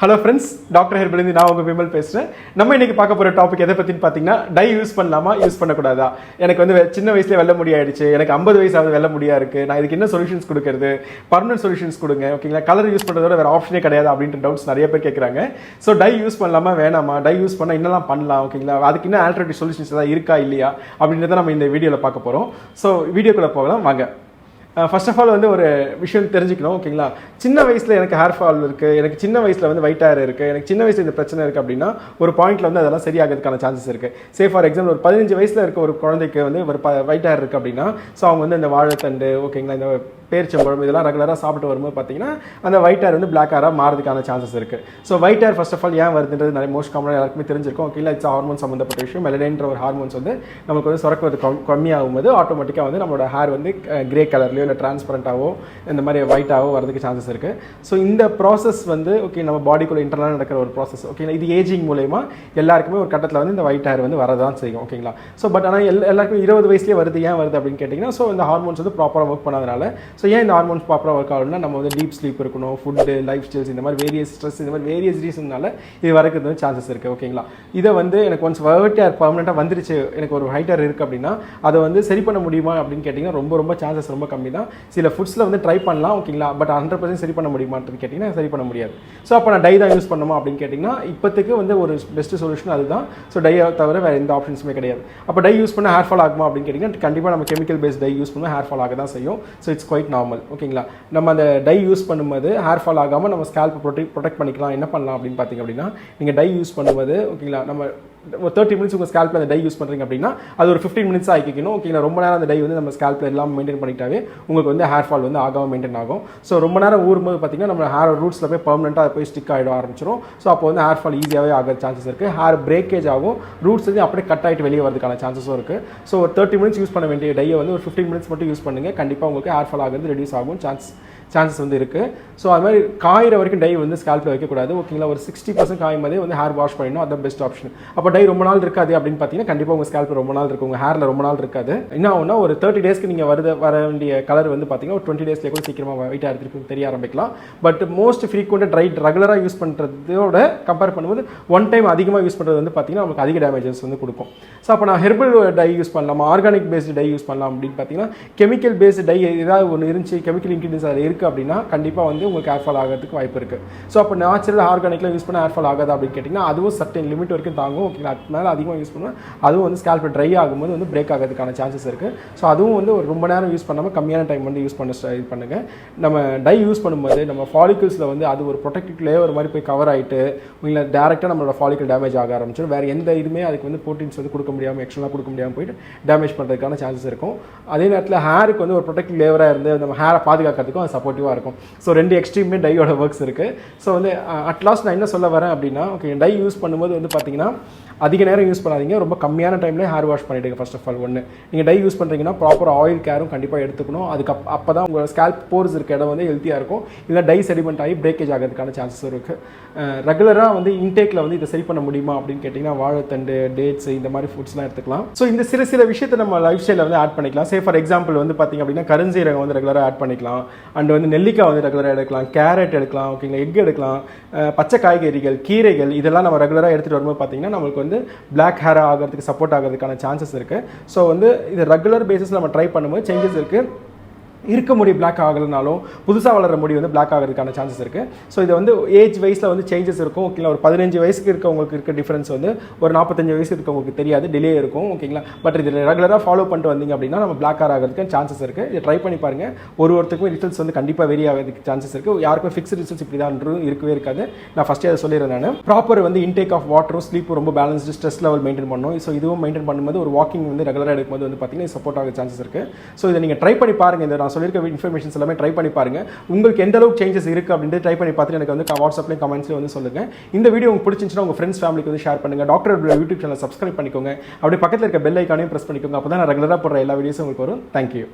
Hello friends, Dr. Herbal நான் உங்க விமல் பேசுறேன். நம்ம இன்னைக்கு பார்க்க போற டாபிக் எதை பத்தின்னு பாத்தீங்கன்னா டை யூஸ் பண்ணலாமா யூஸ் பண்ண கூடாதா? எனக்கு வந்து சின்ன வயசுல வெள்ள முடி ஆயிடுச்சு. எனக்கு 50 வயசு ஆகுது வெள்ள முடியா இருக்கு. நான் இதுக்கு என்ன சொல்யூஷன்ஸ் கொடுக்கிறது? பெர்மனன்ட் சொல்யூஷன்ஸ் கொடுங்க. ஓகேங்களா? கலர் யூஸ் பண்றதோட வேற ஆப்ஷனே கிடையாது அப்படின்ற டவுட்ஸ் நிறைய பேர் கேக்குறாங்க. சோ டை யூஸ் பண்ணலாமா வேணாமா? டை யூஸ் பண்ணா என்னலாம் பண்ணலாம்? ஓகேங்களா? அதுக்கு என்ன ஆல்டர்னேட்டிவ் சொல்யூஷன்ஸ் ஏதாவது இருக்கா இல்லையா அப்படின்றத நம்ம இந்த வீடியோல பார்க்க போறோம். சோ வீடியோக்குள்ள போகலாம் வாங்க. ஃபர்ஸ்ட் ஆஃப் ஆல் வந்து ஒரு விஷயம் தெரிஞ்சுக்கணும். ஓகேங்களா? சின்ன வயசில் எனக்கு ஹேர் ஃபால் இருக்குது, எனக்கு சின்ன வயசில் வந்து ஒயிட் ஹேர் இருக்குது, எனக்கு சின்ன வயசில் இந்த பிரச்சனை இருக்குது அப்படின்னா ஒரு பாயிண்ட்ல வந்து அதெல்லாம் சரியாகிறதுக்கான சான்சஸ் இருக்குது. சே ஃபார் எக்ஸாம்பிள் ஒரு 15 வயசில் இருக்க ஒரு குழந்தைக்கு வந்து ஒரு ஒயிட் ஹேர் இருக்குது அப்படின்னா ஸோ அவங்க வந்து இந்த வாழைத்தண்டு ஓகேங்களா இந்த பேரிச்சம்பழம் இதெல்லாம் ரெகுலராக சாப்பிட்டு வரும்போது பார்த்தீங்கன்னா அந்த ஒயிட் ஹேர் வந்து பிளாக் ஹேராக மாறதுக்கான சான்சஸ் இருக்குது. So white hair first of all ஏன் வருதுன்றது நிறைய மோஸ்ட் காமனாக எல்லாருக்குமே தெரிஞ்சிருக்கும். ஓகேங்களா? இட்ஸ் ஹார்மோன் சம்மந்தப்பட்ட விஷயம். மெலனின்ற ஒரு ஹார்மோன்ஸ் வந்து நமக்கு வந்து சுரக்கிறது கம்மியாகும் போது ஆட்டோமேட்டிக்காக வந்து நம்மளோட ஹேர் வந்து கிரே கலர்லையோ இல்லை டிரான்ஸ்பரண்டாவோ இந்த மாதிரி ஒயிட்டாகவோ வரதுக்கு சான்சஸ் இருக்குது. ஸோ இந்த ப்ராசஸ் வந்து ஓகே நம்ம பாடிக்குள்ளே இன்டர்னலாக நடக்கிற ஒரு ப்ராசஸ். ஓகேங்களா? இது ஏஜிங் மூலயமா எல்லாருக்குமே ஒரு கட்டத்தில் வந்து இந்த ஒயிட் ஹேர் வந்து வரதான் செய்யும். ஓகேங்களா? ஸோ பட் ஆனால் எல்லாருக்கும் 20 வயசுலேயே வருது. ஏன் வருது அப்படின்னு கேட்டிங்கன்னா ஸோ இந்த ஹார்மோன்ஸ் வந்து ப்ராப்பராக ஒர்க் பண்ணாதனால. ஸோ ஏன் இந்த ஹார்மோன்ஸ் ப்ராப்பராக ஒர்க் ஆகணும்னா நம்ம வந்து டீப் ஸ்லீப் இருக்கணும், ஃபுட்டு, லைஃப் ஸ்டைல்ஸ் இந்த மாதிரி வேரியஸ் ஸ்ட்ரெஸ் இந்த மாதிரி வேரியஸ் ரீசன்னால இது வரது வந்து சான்சஸ் இருக்குது. ஓகேங்களா? இதை வந்து எனக்கு ஒன்ஸ் ஒயிட் ஹேர் பர்மனெண்ட்டாக வந்துருச்சு, எனக்கு ஒரு ஒயிட் ஹேர் இருக்குது அப்படின்னா அதை வந்து சரி பண்ண முடியுமா அப்படின்னு கேட்டிங்கன்னா ரொம்ப சான்சஸ் ரொம்ப கம்மி தான். சில ஃபுட்ஸில் வந்து ட்ரை பண்ணலாம். ஓகேங்களா? பட் 100% சரி பண்ண முடியுமான்னு கேட்டிங்கன்னா சரி பண்ண முடியாது. ஸோ அப்போ நான் டை தான் யூஸ் பண்ணணுமா அப்படின்னு கேட்டிங்கன்னா இப்போத்துக்கு வந்து ஒரு பெஸ்ட் சொல்யூஷன் அதுதான். ஸோ டையை தவிர வேறு எந்த ஆப்ஷன்ஸுமே கிடையாது. அப்போ டை யூஸ் பண்ண ஹேர் ஃபால் ஆகுமா அப்படின்னு கேட்டிங்கன்னா கண்டிப்பாக நம்ம கெமிக்கல் பேஸ்ட் டை யூஸ் பண்ணால் ஹேர் ஃபால் ஆக தான் செய்யும். So it's quite normal. ஓகேங்களா? நம்ம அந்த டை யூஸ் பண்ணும்போது ஹேர் ஃபால் ஆகாமல் நம்ம ஸ்கேல்ப் ப்ரொடெக்ட் பண்ணிக்கலாம். என்ன பண்ணலாம் அப்படின்னு பார்த்தீங்க அப்படின்னா நீங்கள் டை யூஸ் பண்ணும்போது ஓகேங்களா நம்ம ஒரு 30 மினிட்ஸ் உங்கள் ஸ்கேல்பில் அந்த டை யூஸ் பண்ணுறீங்க அப்படின்னா அது ஒரு 15 மினிட்ஸ் ஆகிக்கணும். ஓகேங்களா? ரொம்ப நேரம் அந்த டை வந்து நம்ம ஸ்கேல்பில் எல்லாம் மெயின்டைன் பண்ணிட்டாவே உங்களுக்கு வந்து ஹேர் ஃபால் வந்து ஆகாமல் மெயின்டைன் ஆகும். ஸோ ரொம்ப நேரம் ஊறும்போது பார்த்தீங்கன்னா நம்ம ஹேர் ரூட்ஸில் போய் பர்மனெண்ட்டாக போய் ஸ்டிக் ஆகிட ஆரம்பிச்சிடும். ஸோ அப்போ வந்து ஹேர் ஃபால் ஈஸியாகவே ஆகிற சான்சஸ் இருக்குது. ஹேர் பிரேக்கேஜ் ஆகும், ரூட்ஸ் வந்து அப்படியே கட் ஆகிட்டு வெளியே வரதுக்கான சான்சஸும் இருக்குது. ஸோ ஒரு 30 மினிட்ஸ் யூஸ் பண்ண வேண்டிய டையை வந்து ஒரு 15 மினிட்ஸ் மட்டும் யூஸ் பண்ணுங்கள். கண்டிப்பாக உங்களுக்கு ஹேர் ஃபால் ஆகிறது ரெடியூஸ் ஆகும் சான்சஸ் வந்து இருக்குது. ஸோ அது மாதிரி காயிற வரைக்கும் டை வந்து ஸ்கேல்பில் வைக்கக்கூடாது. ஓகேங்களா? ஒரு 60% காயும் போதே வந்து ஹேர் வாஷ் பண்ணிடணும். அதுதான் பெஸ்ட் ஆப்ஷன். அப்போ டை ரொம்ப நாள் இருக்காது அப்படின்னு பார்த்தீங்கன்னா கண்டிப்பாக உங்கள் ஸ்கேல்ப் ரொம்ப நாள் இருக்கும், உங்கள் ஹேரில் ரொம்ப நாள் இருக்காது. என்ன ஆகும்னா ஒரு 30 டேஸ்க்கு நீங்கள் வர வேண்டிய கலர் வந்து பார்த்தீங்கன்னா ஒரு 20 டேஸ்லேயே கூட சீக்கிரமாக ஒயிட் ஹேர் திருப்பி தெரிய ஆரம்பிக்கலாம். பட் மோஸ்ட் ஃப்ரீக்வெண்ட்டாக ட்ரை ரெகுலராக யூஸ் பண்ணுறதோட கம்பேர் பண்ணும்போது ஒன் டைம் அதிகமாக யூஸ் பண்ணுறது வந்து பார்த்தீங்கன்னா நமக்கு அதிக டேமேஜஸ் வந்து கொடுக்கும். ஸோ அப்போ நான் ஹெர்பல் டை யூஸ் பண்ணலாமா, ஆர்கானிக் பேஸ்டு டை யூஸ் பண்ணலாம் அப்படின்னு பார்த்தீங்கன்னா கெமிக்கல் பேஸ்டு டை ஏதாவது ஒன்று இருந்துச்சு, கெமிக்கல் இன்க்ரீடியன்ஸ் அதில் இருக்குது அப்படின்னா கண்டிப்பாக வந்து உங்களுக்கு ஹேர் ஃபால் ஆகிறதுக்கு வாய்ப்பு இருக்குது. ஸோ அப்போ நேச்சுரல் ஆர்கானிக்கில் யூஸ் பண்ண ஹேர் ஃபால் ஆகாது அப்படின்னு கேட்டிங்கன்னா அதுவும் சர்டன் லிமிட் வரைக்கும் தாங்கும். ஓகேங்களா? அதுக்கு மேலே அதிகமாக யூஸ் பண்ணுவோம் அதுவும் வந்து ஸ்கேல்ப் ட்ரை ஆகும்போது வந்து பிரேக் ஆகிறதுக்கான சான்சஸ் இருக்குது. ஸோ அதுவும் வந்து ஒரு ரொம்ப நேரம் யூஸ் பண்ணாமல் கம்மியான டைம் வந்து யூஸ் பண்ண இது பண்ணுங்கள். நம்ம டை யூஸ் பண்ணும்போது நம்ம ஃபாலிகல்ஸில் வந்து அது ஒரு ப்ரொடெக்டிவ் லேயர் மாதிரி போய் கவர் ஆகிட்டு உங்களை டேரெக்டாக நம்மளோட ஃபாலிக்கல் டேமேஜ் ஆக ஆரம்பிச்சிடும். வேறு எந்த இதுவுமே அதுக்கு வந்து ப்ரோட்டீன்ஸ் வந்து கொடுக்க முடியாமல் எக்ஸ்ட்ரா கொடுக்க முடியாமல் போயிட்டு டேமேஜ் பண்ணுறதுக்கான சான்சஸ் இருக்கும். அதே நேரத்தில் ஹேருக்கு வந்து ஒரு ப்ரொடெக்டிவ் லேயராக இருந்து நம்ம ஹேரை பாதுகாக்கிறதுக்கும் அது சப்போர்ட்டிவாக இருக்கும். ஸோ ரெண்டு எக்ஸ்ட்ரீமே டையோட ஒர்க்ஸ் இருக்குது. ஸோ வந்து அட்லாஸ்ட் நான் என்ன சொல்ல வரேன் அப்படின்னா ஓகே டை யூஸ் பண்ணும்போது வந்து பார்த்தீங்கன்னா அதிக நேரம் யூஸ் பண்ணாதீங்க. ரொம்ப கம்மியான டைம்லேயே ஹேர் வாஷ் பண்ணிவிடுங்க. ஃபர்ஸ்ட் ஆஃப் ஆல் ஒன்று நீங்கள் டை யூஸ் பண்ணுறீங்கன்னா ப்ராப்பர் ஆயில் கேரும் கண்டிப்பாக எடுத்துக்கணும். அதுக்கு அப்போ தான் உங்கள் ஸ்கேல்ப் போர்ஸ் இருக்க இடம் வந்து ஹெல்த்தியாக இருக்கும். இல்லை டை செடிமெண்ட் ஆகி பிரேக்கேஜ் ஆகிறதுக்கான சான்சஸ் இருக்குது. ரெகுலராக வந்து இன்டேக்கில் வந்து இதை சரி பண்ண முடியுமா அப்படின்னு கேட்டிங்கன்னா வாழைத்தண்டு, டேட்ஸ் இந்த மாதிரி ஃபுட்ஸ்லாம் எடுத்துக்கலாம். ஸோ இந்த சில விஷயத்தை நம்ம லைஃப் ஸ்டைலில் வந்து ஆட் பண்ணிக்கலாம். சே ஃபார் எக்ஸாம்பிள் வந்து பார்த்திங்க அப்படின்னா கருஞ்சீரகம் வந்து ரெகுலராக ஆட் பண்ணிக்கலாம். அண்ட் வந்து நெல்லிக்காய் வந்து ரெகுலராக எடுக்கலாம், கேரட் எடுக்கலாம், ஓகேங்களா, எக் எடுக்கலாம், பச்சை காய்கறிகள், கீரைகள் இதெல்லாம் நம்ம ரெகுலராக எடுத்துகிட்டு வரும்போது பார்த்திங்கன்னா நம்மளுக்கு வந்து பிளாக் ஹேர் ஆகிறதுக்கு சப்போர்ட் ஆகிறதுக்கான சான்சஸ் இருக்குது. ஸோ வந்து இது ரெகுலர் பேசிஸில் நம்ம ட்ரை பண்ணும்போது சேஞ்சஸ் இருக்குது. இருக்க முடி பிளாக் ஆகலைனாலும் புதுசாக வளர முடி வந்து பிளாக் ஆகிறதுக்கான சான்சஸ் இருக்குது. ஸோ இது வந்து ஏஜ் வைஸில் வந்து சேஞ்சஸ் இருக்கும். ஓகேங்களா? ஒரு 15 வயசுக்கு இருக்கவங்களுக்கு இருக்க டிஃப்ரென்ஸ் வந்து ஒரு 45 வயசு இருக்கவங்களுக்கு தெரியாது, டிலே இருக்கும். ஓகேங்களா? பட் இது ரெகுலராக ஃபாலோ பண்ணிட்டு வந்தீங்க அப்படின்னா நம்ம பிளாக் ஹேர் ஆகிறதுக்கு சான்சஸ் இருக்குது. இதை ட்ரை பண்ணி பாருங்கள். ஒருத்தருக்கும் ரிசல்ட்ஸ் வந்து கண்டிப்பாக வெரி ஆகிறதுக்கு சான்சஸ் இருக்குது. யாருக்கும் ஃபிக்ஸ்டு ரிசல்ட்ஸ் இப்படி தான் இருக்கவே இருக்காது. நான் ஃபஸ்ட்டே அதை சொல்லிடுறேன். நான் ப்ராப்பர் வந்து இன்டேக் ஆஃப் வாட்டரும் ஸ்லீப்பும் ரொம்ப பேலன்ஸ்டு ஸ்ட்ரெஸ் லெவல் மெயின்டைன் பண்ணணும். ஸோ இதுவும் மெயின்டைன் பண்ணும்போது ஒரு வாக்கிங் வந்து ரெகுலராக எடுக்கும்போது வந்து பார்த்தீங்கன்னா சப்போர்ட் ஆக சான்சஸ் இருக்குது. ஸோ இதை நீங்கள் ட்ரை பண்ணி பாருங்கள். இந்த நான் சொல்லியிருக்க இன்ஃபர்மேஷன் எல்லாமே ட்ரை பண்ணி பாருங்க. உங்களுக்கு எந்த அளவுக்கு சேஞ்சஸ் இருக்கு அப்படின்றது ட்ரை பண்ணி பார்த்துட்டு எனக்கு வந்து வாட்ஸ்அப்லயும் கமெண்ட்ஸ்லயும் வந்து சொல்லுங்க. இந்த வீடியோ உங்களுக்கு பிடிச்சிருந்துச்சுன்னா உங்க ஃப்ரெண்ட்ஸ் ஃபேமிலிக்கு வந்து ஷேர் பண்ணுங்க. டாக்டர் யூடியூப் சேனல் சப்ஸ்கிரைப் பண்ணிக்கோங்க. அப்படியே பக்கத்தில் இருக்க பெல் ஐக்கானையும் பிரஸ் பண்ணிக்கோங்க. அப்பதான் நான் ரெகுலரா போடுற எல்லா வீடியோஸும் உங்களுக்கு வரும். தேங்க்யூ.